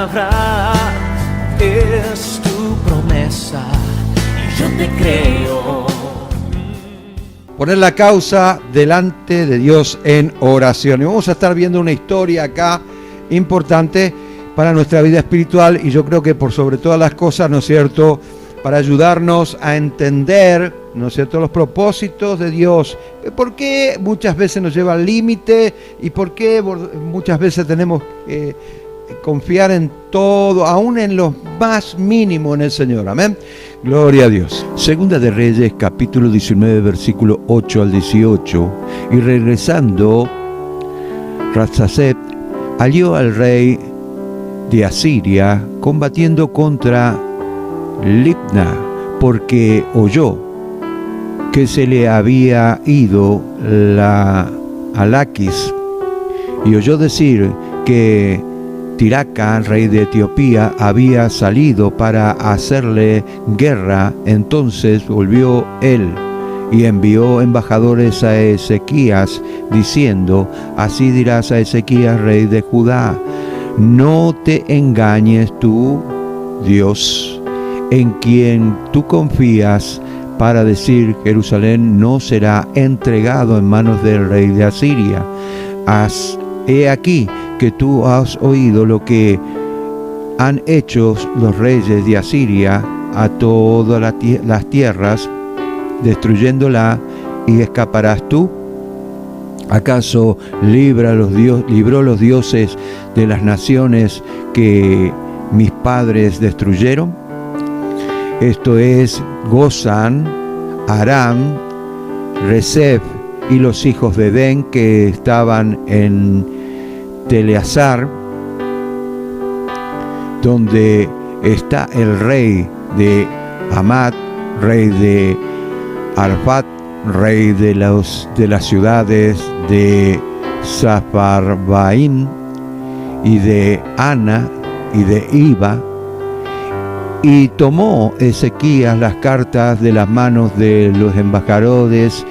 palabra es tu promesa y yo te creo. Poner la causa delante de Dios en oración. Y vamos a estar viendo una historia acá importante para nuestra vida espiritual, y yo creo que por sobre todas las cosas, ¿no es cierto?, para ayudarnos a entender, ¿no es cierto?, los propósitos de Dios. ¿Por qué muchas veces nos lleva al límite y por qué muchas veces tenemos que confiar en todo, aún en lo más mínimo, en el Señor? Amén. Gloria a Dios. Segunda de Reyes, capítulo 19, versículo 8 al 18. Y regresando, Rabsacet halló al rey de Asiria combatiendo contra Libna, porque oyó que se le había ido a Laquis, y oyó decir que Tiraca, rey de Etiopía, había salido para hacerle guerra. Entonces volvió él y envió embajadores a Ezequías, diciendo: así dirás a Ezequías, rey de Judá: no te engañes tú, Dios, en quien tú confías, para decir: Jerusalén no será entregado en manos del rey de Asiria. He aquí que tú has oído lo que han hecho los reyes de Asiria a todas las tierras, destruyéndola, y escaparás tú. ¿Acaso libró los dioses de las naciones que mis padres destruyeron? Esto es Gozán, Aram, Rezef y los hijos de Den que estaban en Teleasar, donde está el rey de Hamat, rey de Arfat, rey de las ciudades de Safarbaim y de Ana y de Iba. Y tomó Ezequías las cartas de las manos de los embajadores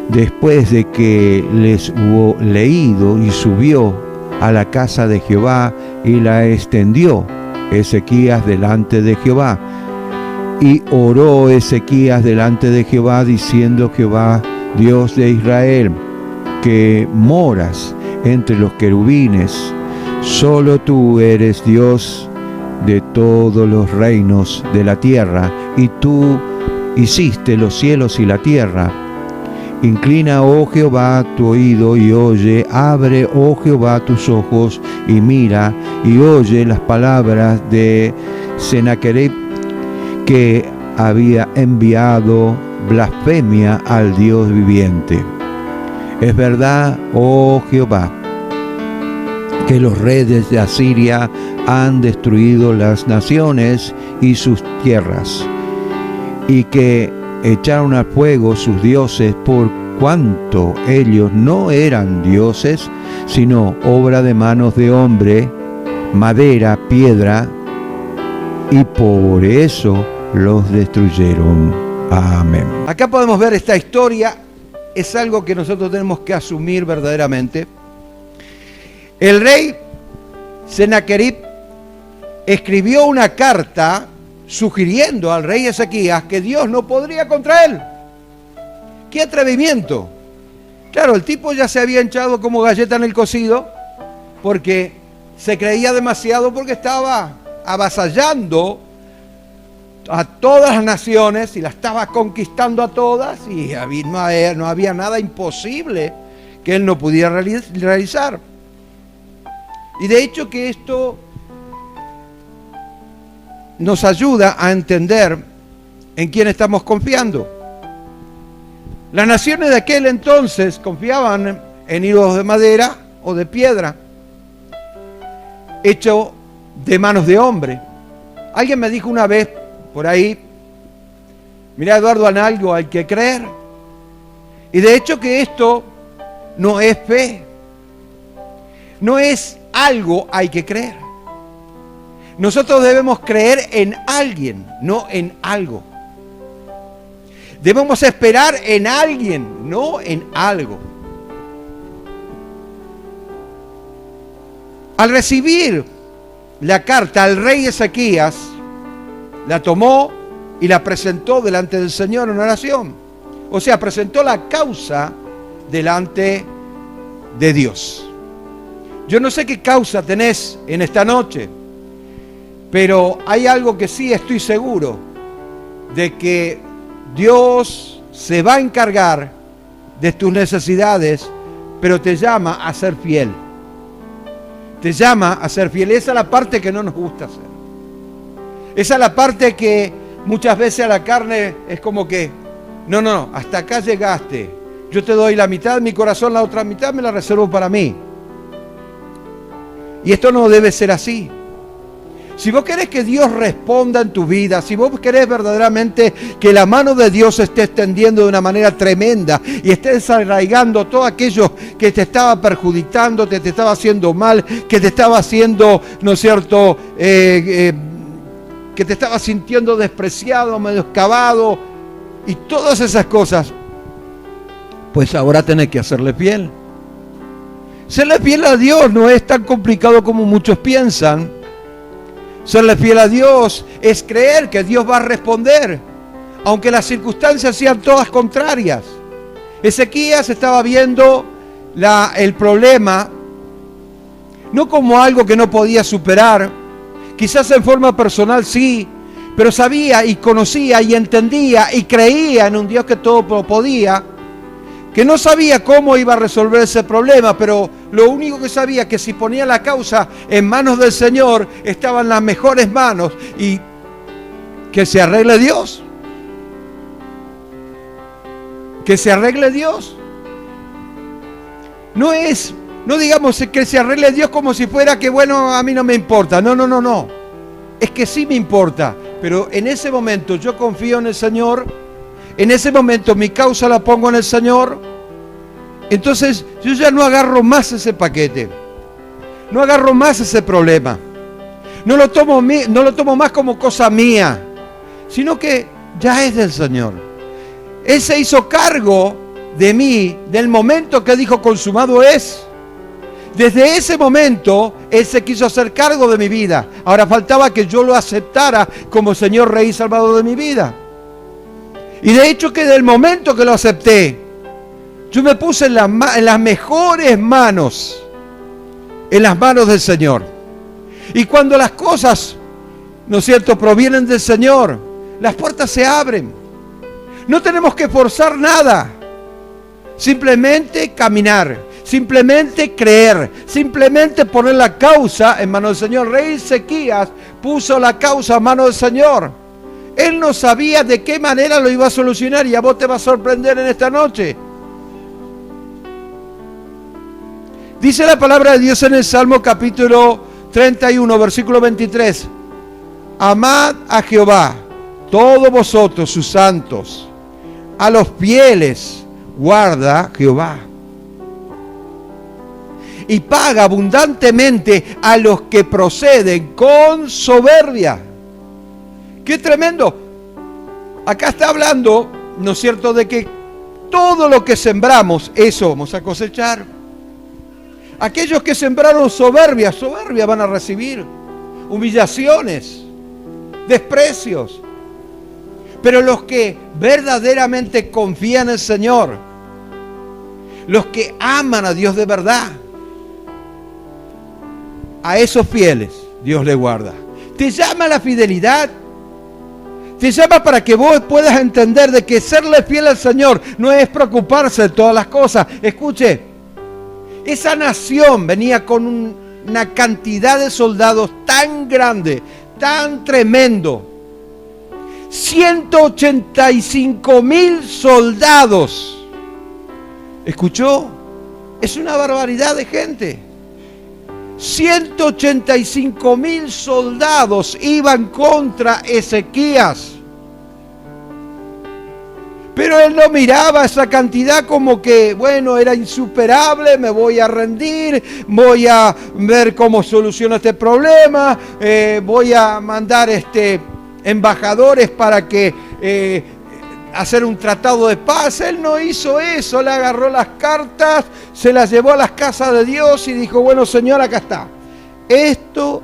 después de que les hubo leído, y subió a la casa de Jehová y la extendió Ezequías delante de Jehová. Y oró Ezequías delante de Jehová, diciendo: Jehová, Dios de Israel, que moras entre los querubines, solo tú eres Dios de todos los reinos de la tierra, y tú hiciste los cielos y la tierra. Inclina, oh Jehová, tu oído y oye, abre, oh Jehová, tus ojos y mira, y oye las palabras de Sennacherib, que había enviado blasfemia al Dios viviente. Es verdad, oh Jehová, que los reyes de Asiria han destruido las naciones y sus tierras, y que echaron al fuego sus dioses, por cuanto ellos no eran dioses, sino obra de manos de hombre, madera, piedra, y por eso los destruyeron. Amén. Acá podemos ver esta historia. Es algo que nosotros tenemos que asumir verdaderamente. El rey Sennacherib escribió una carta sugiriendo al rey Ezequías que Dios no podría contra él. ¡Qué atrevimiento! Claro, el tipo ya se había echado como galleta en el cocido, porque se creía demasiado, porque estaba avasallando a todas las naciones y las estaba conquistando a todas, y no había nada imposible que él no pudiera realizar. Y de hecho que esto nos ayuda a entender en quién estamos confiando. Las naciones de aquel entonces confiaban en ídolos de madera o de piedra, hecho de manos de hombre. Alguien me dijo una vez por ahí: mira, Eduardo, en algo hay que creer. Y de hecho que esto no es fe, no es algo hay que creer. Nosotros debemos creer en alguien, no en algo. Debemos esperar en alguien, no en algo. Al recibir la carta al rey Ezequías, la tomó y la presentó delante del Señor en oración. O sea, presentó la causa delante de Dios. Yo no sé qué causa tenés en esta noche, pero hay algo que sí estoy seguro, de que Dios se va a encargar de tus necesidades, pero te llama a ser fiel. Te llama a ser fiel. Esa es la parte que no nos gusta hacer. Esa es la parte que muchas veces a la carne es como que, no, hasta acá llegaste. Yo te doy la mitad de mi corazón, la otra mitad me la reservo para mí. Y esto no debe ser así. Si vos querés que Dios responda en tu vida, si vos querés verdaderamente que la mano de Dios se esté extendiendo de una manera tremenda y esté desarraigando todo aquello que te estaba perjudicando, que te estaba haciendo mal, que te estaba haciendo, ¿no es cierto?, que te estaba sintiendo despreciado, menoscabado y todas esas cosas, pues ahora tenés que hacerle fiel. Serle fiel a Dios no es tan complicado como muchos piensan. Serle fiel a Dios es creer que Dios va a responder, aunque las circunstancias sean todas contrarias. Ezequías estaba viendo el problema no como algo que no podía superar, quizás en forma personal sí, pero sabía y conocía y entendía y creía en un Dios que todo lo podía, que no sabía cómo iba a resolver ese problema, pero lo único que sabía que si ponía la causa en manos del Señor, estaba en las mejores manos y que se arregle Dios. Que se arregle Dios. No digamos que se arregle Dios como si fuera que bueno, a mí no me importa. No. Es que sí me importa, pero en ese momento yo confío en el Señor. En ese momento mi causa la pongo en el Señor. Entonces yo ya no agarro más ese paquete. No agarro más ese problema. No lo tomo más como cosa mía, sino que ya es del Señor. Él se hizo cargo de mí, del momento que dijo consumado es. Desde ese momento, Él se quiso hacer cargo de mi vida. Ahora faltaba que yo lo aceptara como Señor, Rey y Salvador de mi vida. Y de hecho que del momento que lo acepté, yo me puse en las mejores manos, en las manos del Señor. Y cuando las cosas, ¿no es cierto?, provienen del Señor, las puertas se abren. No tenemos que forzar nada, simplemente caminar, simplemente creer, simplemente poner la causa en manos del Señor. Rey Ezequías puso la causa en manos del Señor. Él no sabía de qué manera lo iba a solucionar y a vos te va a sorprender en esta noche. Dice la palabra de Dios en el Salmo capítulo 31, versículo 23. Amad a Jehová, todos vosotros sus santos, a los fieles guarda Jehová. Y paga abundantemente a los que proceden con soberbia. ¡Qué tremendo! Acá está hablando, ¿no es cierto?, de que todo lo que sembramos, eso vamos a cosechar. Aquellos que sembraron soberbia van a recibir humillaciones, desprecios. Pero los que verdaderamente confían en el Señor, los que aman a Dios de verdad, a esos fieles Dios le guarda. Te llama a la fidelidad. Te llama para que vos puedas entender de que serle fiel al Señor no es preocuparse de todas las cosas. Escuche, esa nación venía con una cantidad de soldados tan grande, tan tremendo. 185,000 soldados. ¿Escuchó? Es una barbaridad de gente. 185,000 soldados iban contra Ezequías. Pero él no miraba esa cantidad como que, bueno, era insuperable, me voy a rendir, voy a ver cómo soluciono este problema, voy a mandar embajadores para que hacer un tratado de paz. Él no hizo eso, le agarró las cartas, se las llevó a las casas de Dios y dijo, bueno, Señor, acá está. Esto.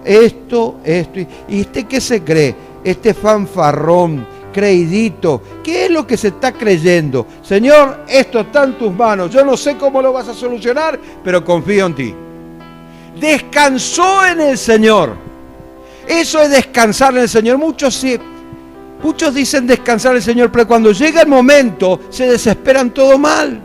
¿Y usted qué se cree? Este fanfarrón, creidito, ¿qué es lo que se está creyendo? Señor, esto está en tus manos. Yo no sé cómo lo vas a solucionar, pero confío en ti. Descansó en el Señor. Eso es descansar en el Señor. Muchos dicen descansar en el Señor, pero cuando llega el momento se desesperan todo mal.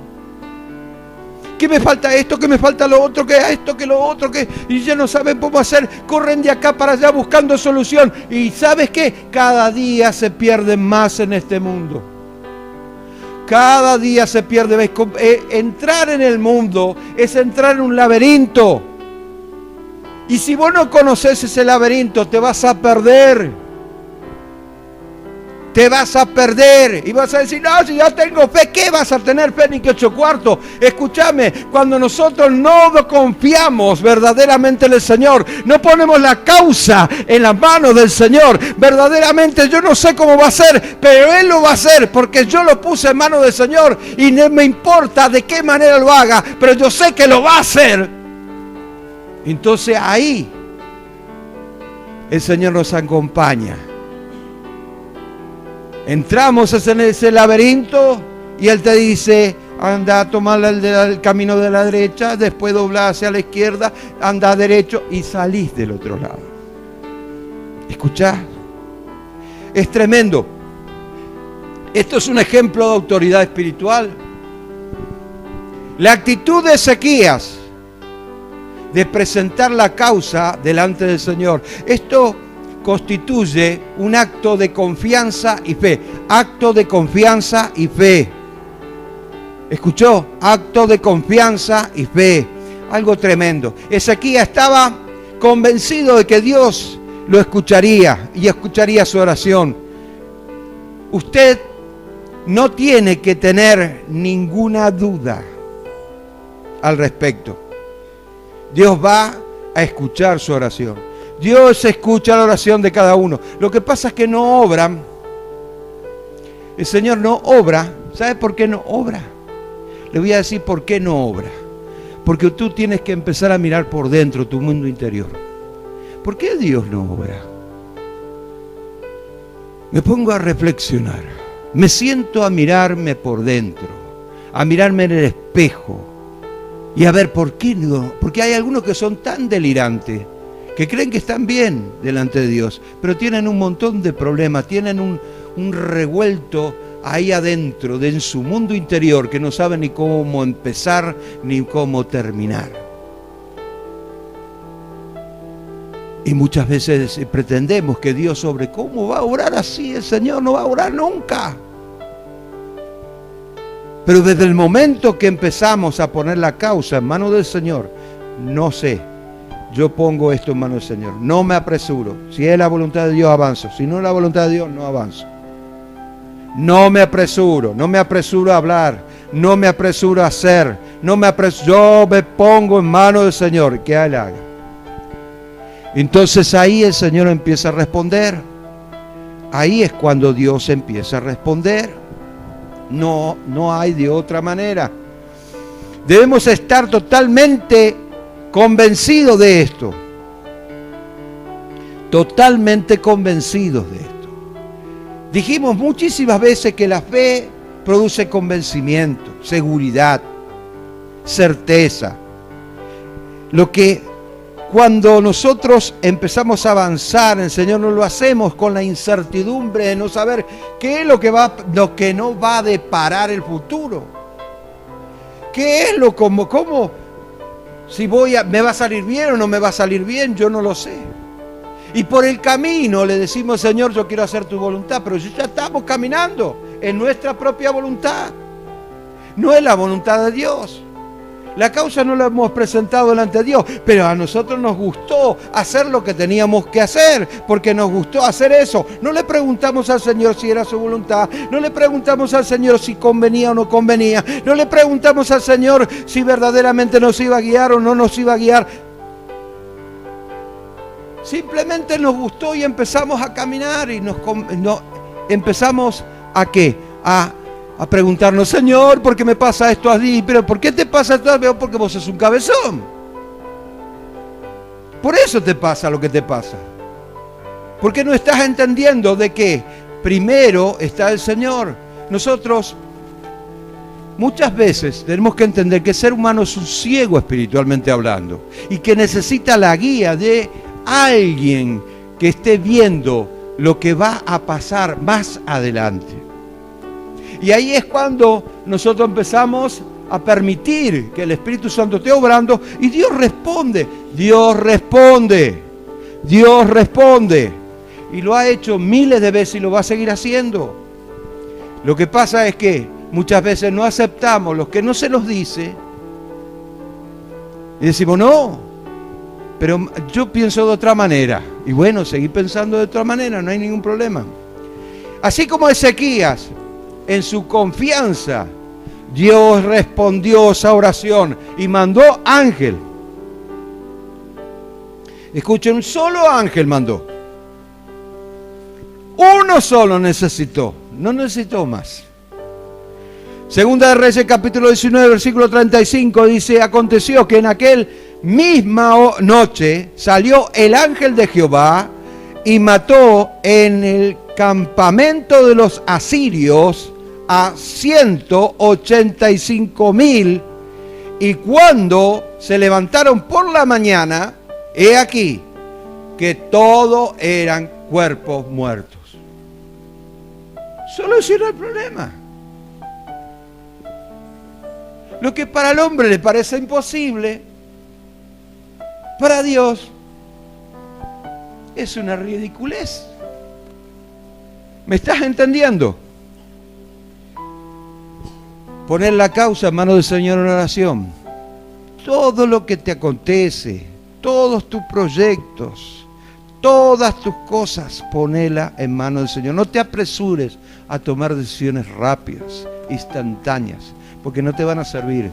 ¿Qué me falta esto? ¿Qué me falta lo otro? ¿Qué esto? ¿Qué lo otro? ¿Qué? Y ya no saben cómo hacer. Corren de acá para allá buscando solución. Y ¿sabes qué? Cada día se pierden más en este mundo. Cada día se pierde. Entrar en el mundo es entrar en un laberinto. Y si vos no conoces ese laberinto, te vas a perder. Te vas a perder y vas a decir, no, si ya tengo fe, ¿qué vas a tener fe ni que 8 cuartos? Escúchame, cuando nosotros no confiamos verdaderamente en el Señor, no ponemos la causa en las manos del Señor, verdaderamente yo no sé cómo va a ser, pero Él lo va a hacer porque yo lo puse en manos del Señor y no me importa de qué manera lo haga, pero yo sé que lo va a hacer. Entonces ahí el Señor nos acompaña. Entramos en ese laberinto y Él te dice, anda a tomar el camino de la derecha, después dobla hacia la izquierda, anda derecho y salís del otro lado. ¿Escuchás? Es tremendo. Esto es un ejemplo de autoridad espiritual. La actitud de Ezequías de presentar la causa delante del Señor. Esto constituye un acto de confianza y fe. Acto de confianza y fe. ¿Escuchó? Acto de confianza y fe. Algo tremendo. Ezequías estaba convencido de que Dios lo escucharía y escucharía su oración. Usted no tiene que tener ninguna duda al respecto. Dios va a escuchar su oración. Dios escucha la oración de cada uno. Lo que pasa es que no obran. El Señor no obra. ¿Sabe por qué no obra? Le voy a decir por qué no obra. Porque tú tienes que empezar a mirar por dentro tu mundo interior. ¿Por qué Dios no obra? Me pongo a reflexionar. Me siento a mirarme por dentro. A mirarme en el espejo. Y a ver por qué no. Porque hay algunos que son tan delirantes que creen que están bien delante de Dios, pero tienen un montón de problemas, tienen un revuelto ahí adentro, en su mundo interior, que no saben ni cómo empezar ni cómo terminar. Y muchas veces pretendemos que Dios obre. ¿Cómo va a orar así? El Señor no va a orar nunca. Pero desde el momento que empezamos a poner la causa en manos del Señor, no sé, yo pongo esto en manos del Señor, no me apresuro. Si es la voluntad de Dios, avanzo. Si no es la voluntad de Dios, no avanzo. No me apresuro a hablar, no me apresuro a hacer, yo me pongo en manos del Señor, que Él haga. Entonces ahí el Señor empieza a responder. Ahí es cuando Dios empieza a responder. No hay de otra manera. Debemos estar totalmente convencidos de esto. Totalmente convencidos de esto. Dijimos muchísimas veces que la fe produce convencimiento, seguridad, certeza. Lo que cuando nosotros empezamos a avanzar en el Señor, no lo hacemos con la incertidumbre de no saber qué es lo que no va a deparar el futuro. ¿Qué es cómo? Si me va a salir bien o no me va a salir bien, yo no lo sé. Y por el camino le decimos, Señor, yo quiero hacer tu voluntad, pero ya estamos caminando en nuestra propia voluntad. No es la voluntad de Dios. La causa no la hemos presentado delante de Dios, pero a nosotros nos gustó hacer lo que teníamos que hacer, porque nos gustó hacer eso. No le preguntamos al Señor si era su voluntad, no le preguntamos al Señor si convenía o no convenía, no le preguntamos al Señor si verdaderamente nos iba a guiar o no nos iba a guiar. Simplemente nos gustó y empezamos a caminar y empezamos ¿a qué? A preguntarnos, Señor, ¿por qué me pasa esto así? ¿Pero por qué te pasa esto así? Porque vos sos un cabezón. Por eso te pasa lo que te pasa. Porque no estás entendiendo de que primero está el Señor. Nosotros muchas veces tenemos que entender que el ser humano es un ciego espiritualmente hablando y que necesita la guía de alguien que esté viendo lo que va a pasar más adelante. Y ahí es cuando nosotros empezamos a permitir que el Espíritu Santo esté obrando y Dios responde. Dios responde. Dios responde. Y lo ha hecho miles de veces y lo va a seguir haciendo. Lo que pasa es que muchas veces no aceptamos lo que no se nos dice y decimos, no, pero yo pienso de otra manera. Y bueno, seguir pensando de otra manera, no hay ningún problema. Así como Ezequías, en su confianza, Dios respondió esa oración y mandó ángel. Escuchen, un solo ángel mandó. Uno solo necesitó, no necesitó más. Segunda de Reyes, capítulo 19, versículo 35, dice, aconteció que en aquel misma noche salió el ángel de Jehová y mató en el campamento de los asirios a 185,000, y cuando se levantaron por la mañana, he aquí que todos eran cuerpos muertos. Solo ese era el problema. Lo que para el hombre le parece imposible, para Dios es una ridiculez. ¿Me estás entendiendo? Poner la causa en manos del Señor en oración. Todo lo que te acontece, todos tus proyectos, todas tus cosas, ponela en manos del Señor. No te apresures a tomar decisiones rápidas, instantáneas, porque no te van a servir.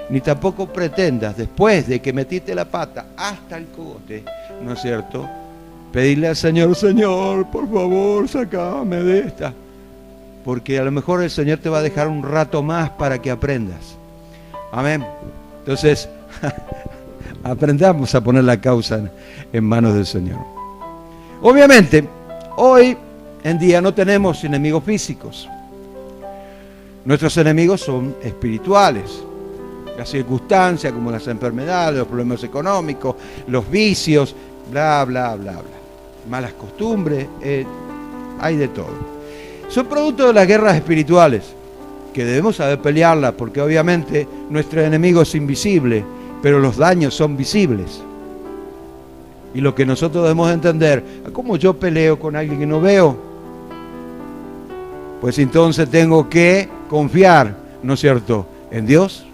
Ni tampoco pretendas, después de que metiste la pata hasta el cogote, ¿no es cierto?, pedirle al Señor, Señor, por favor, sacame de esta. Porque a lo mejor el Señor te va a dejar un rato más para que aprendas. Amén. Entonces, aprendamos a poner la causa en manos del Señor. Obviamente, hoy en día no tenemos enemigos físicos. Nuestros enemigos son espirituales. Las circunstancias, como las enfermedades, los problemas económicos, los vicios, bla, bla, bla, bla. Malas costumbres, hay de todo. Son producto de las guerras espirituales, que debemos saber pelearlas, porque obviamente nuestro enemigo es invisible, pero los daños son visibles. Y lo que nosotros debemos entender, ¿cómo yo peleo con alguien que no veo? Pues entonces tengo que confiar, ¿no es cierto?, en Dios.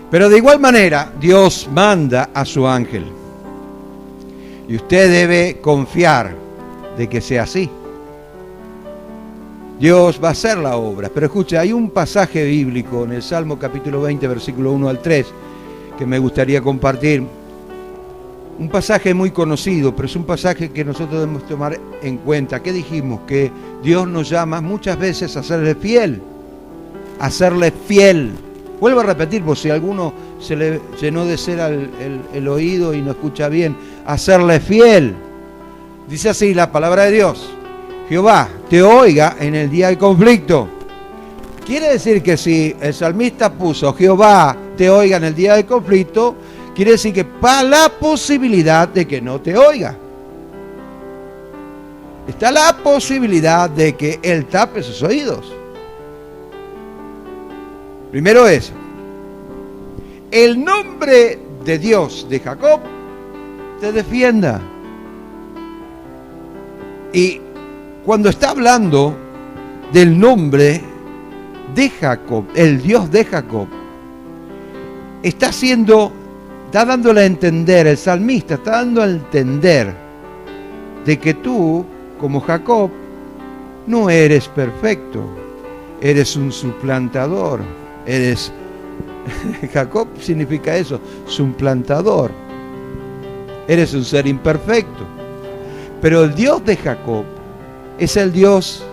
Pero de igual manera, Dios manda a su ángel. Y usted debe confiar de que sea así. Dios va a hacer la obra. Pero escuche, hay un pasaje bíblico en el Salmo capítulo 20, versículo 1 al 3, que me gustaría compartir. Un pasaje muy conocido, pero es un pasaje que nosotros debemos tomar en cuenta. ¿Qué dijimos? Que Dios nos llama muchas veces a serle fiel. A serle fiel. Vuelvo a repetir, por si a alguno se le llenó de cera el oído y no escucha bien. A serle fiel. Dice así la palabra de Dios. Jehová te oiga en el día del conflicto. Quiere decir que si el salmista puso Jehová te oiga en el día del conflicto, quiere decir que para la posibilidad de que no te oiga. Está la posibilidad de que Él tape sus oídos. Primero eso. El nombre de Dios de Jacob te defienda. Y cuando está hablando del nombre de Jacob, el Dios de Jacob, está dándole a entender, el salmista está dando a entender de que tú, como Jacob, no eres perfecto, eres un suplantador, Jacob significa eso, suplantador, eres un ser imperfecto, pero el Dios de Jacob es el Dios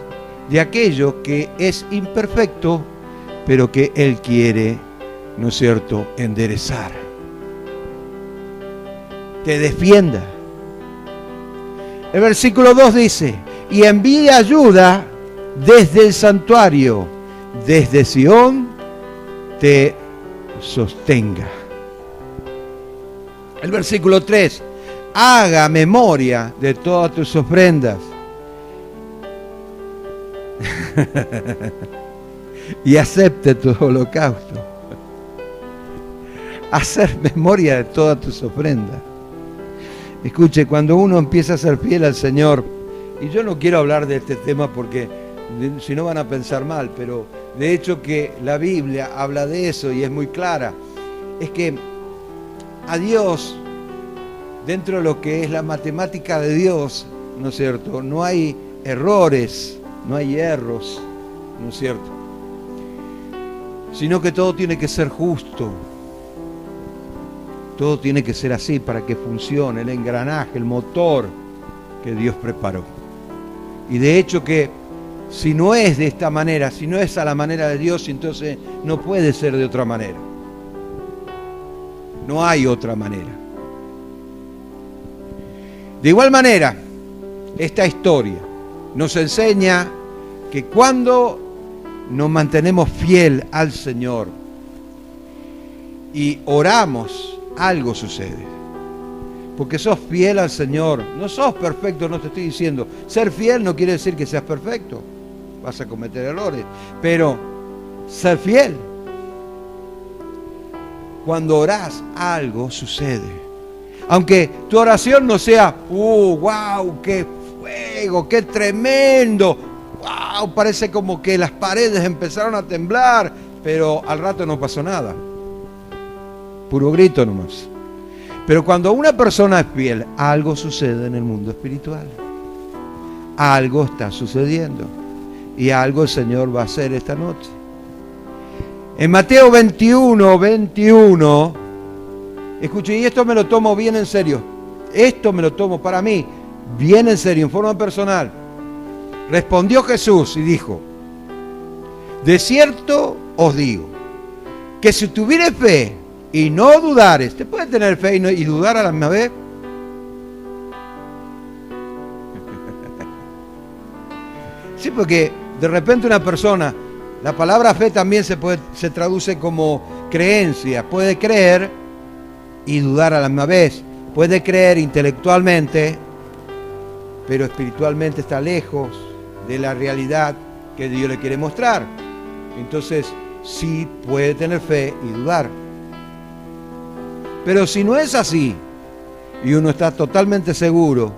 de aquello que es imperfecto, pero que Él quiere, ¿no es cierto?, enderezar. te defienda. El versículo 2 dice, y envíe ayuda desde el santuario, desde Sión te sostenga. El versículo 3, haga memoria de todas tus ofrendas y acepte tu holocausto. Hacer memoria de todas tus ofrendas. Escuche, cuando uno empieza a ser fiel al Señor, y yo no quiero hablar de este tema porque si no van a pensar mal, pero de hecho que la Biblia habla de eso y es muy clara, es que a Dios, dentro de lo que es la matemática de Dios, ¿no es cierto?, no hay errores, no hay erros, ¿no es cierto?, sino que todo tiene que ser justo. Todo tiene que ser así para que funcione el engranaje, el motor que Dios preparó. Y de hecho que si no es de esta manera, si no es a la manera de Dios, entonces no puede ser de otra manera. No hay otra manera. De igual manera, esta historia nos enseña que cuando nos mantenemos fiel al Señor y oramos, algo sucede. Porque sos fiel al Señor. No sos perfecto, no te estoy diciendo. Ser fiel no quiere decir que seas perfecto. Vas a cometer errores. Pero ser fiel. Cuando orás, algo sucede. Aunque tu oración no sea, wow, qué fuego, qué tremendo. Wow, parece como que las paredes empezaron a temblar. Pero al rato no pasó nada. Puro grito nomás. Pero cuando una persona es fiel, algo sucede en el mundo espiritual. Algo está sucediendo. Y algo el Señor va a hacer esta noche. En Mateo 21, escuche, y esto me lo tomo bien en serio. Esto me lo tomo para mí bien en serio, en forma personal. Respondió Jesús y dijo, de cierto os digo, que si tuvieres fe, y no dudares. ¿Te puede tener fe y dudar a la misma vez? Sí, porque de repente una persona, la palabra fe también se traduce como creencia. Puede creer y dudar a la misma vez. Puede creer intelectualmente, pero espiritualmente está lejos de la realidad que Dios le quiere mostrar. Entonces, sí puede tener fe y dudar. Pero si no es así, y uno está totalmente seguro,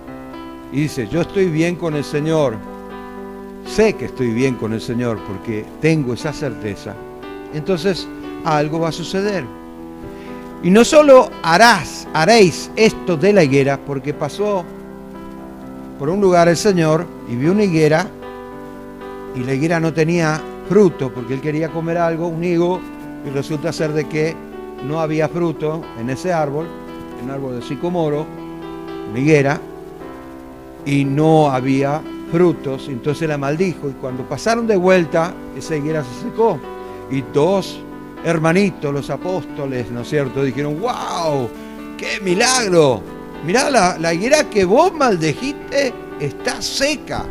y dice, yo estoy bien con el Señor, sé que estoy bien con el Señor, porque tengo esa certeza, entonces algo va a suceder. Y no solo haréis esto de la higuera, porque pasó por un lugar el Señor, y vio una higuera, y la higuera no tenía fruto, porque él quería comer algo, un higo, y resulta ser de que no había fruto en ese árbol, un árbol de sicomoro, una higuera, y no había frutos, entonces la maldijo, y cuando pasaron de vuelta, esa higuera se secó, y dos hermanitos, los apóstoles, ¿no es cierto?, dijeron, wow, qué milagro, mirá la higuera que vos maldejiste está seca.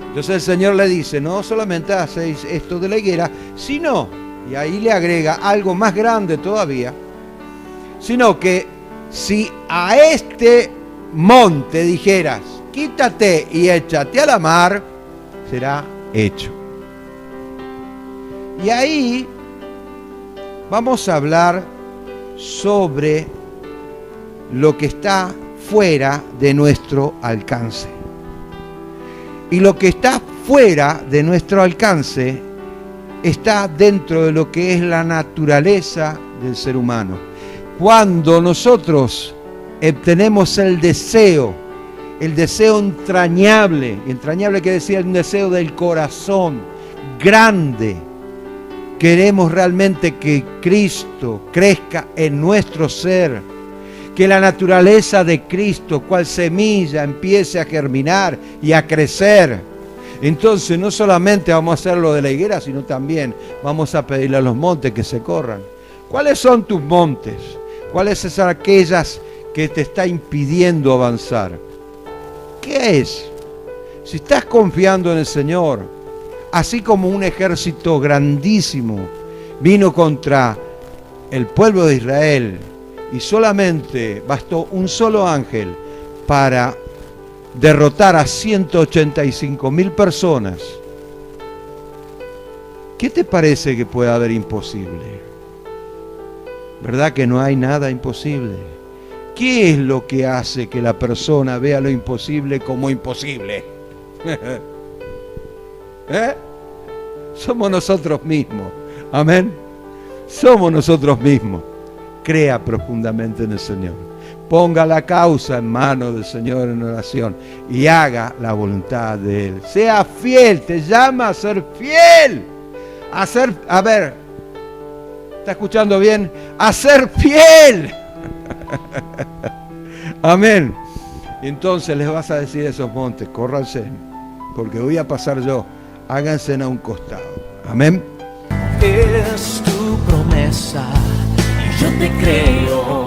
Entonces el Señor le dice, no solamente hacéis esto de la higuera, sino, y ahí le agrega algo más grande todavía, sino que si a este monte dijeras, quítate y échate a la mar, será hecho. Y ahí vamos a hablar sobre lo que está fuera de nuestro alcance. Y lo que está fuera de nuestro alcance está dentro de lo que es la naturaleza del ser humano. Cuando nosotros tenemos el deseo entrañable quiere decir un deseo del corazón, grande, queremos realmente que Cristo crezca en nuestro ser, que la naturaleza de Cristo, cual semilla, empiece a germinar y a crecer. Entonces no solamente vamos a hacer lo de la higuera, sino también vamos a pedirle a los montes que se corran. ¿Cuáles son tus montes? ¿Cuáles son aquellas que te está impidiendo avanzar? ¿Qué es? Si estás confiando en el Señor, así como un ejército grandísimo vino contra el pueblo de Israel y solamente bastó un solo ángel para derrotar a 185.000 personas, ¿qué te parece que puede haber imposible? ¿Verdad que no hay nada imposible? ¿Qué es lo que hace que la persona vea lo imposible como imposible? Somos nosotros mismos. Amén. Somos nosotros mismos. Crea profundamente en el Señor. Ponga la causa en manos del Señor en oración y haga la voluntad de Él. Sea fiel, te llama a ser fiel. A ver, ¿está escuchando bien? A ser fiel. Amén. Y entonces les vas a decir a esos montes, córranse, porque voy a pasar yo. Háganse a un costado. Amén. Es tu promesa y yo te creo.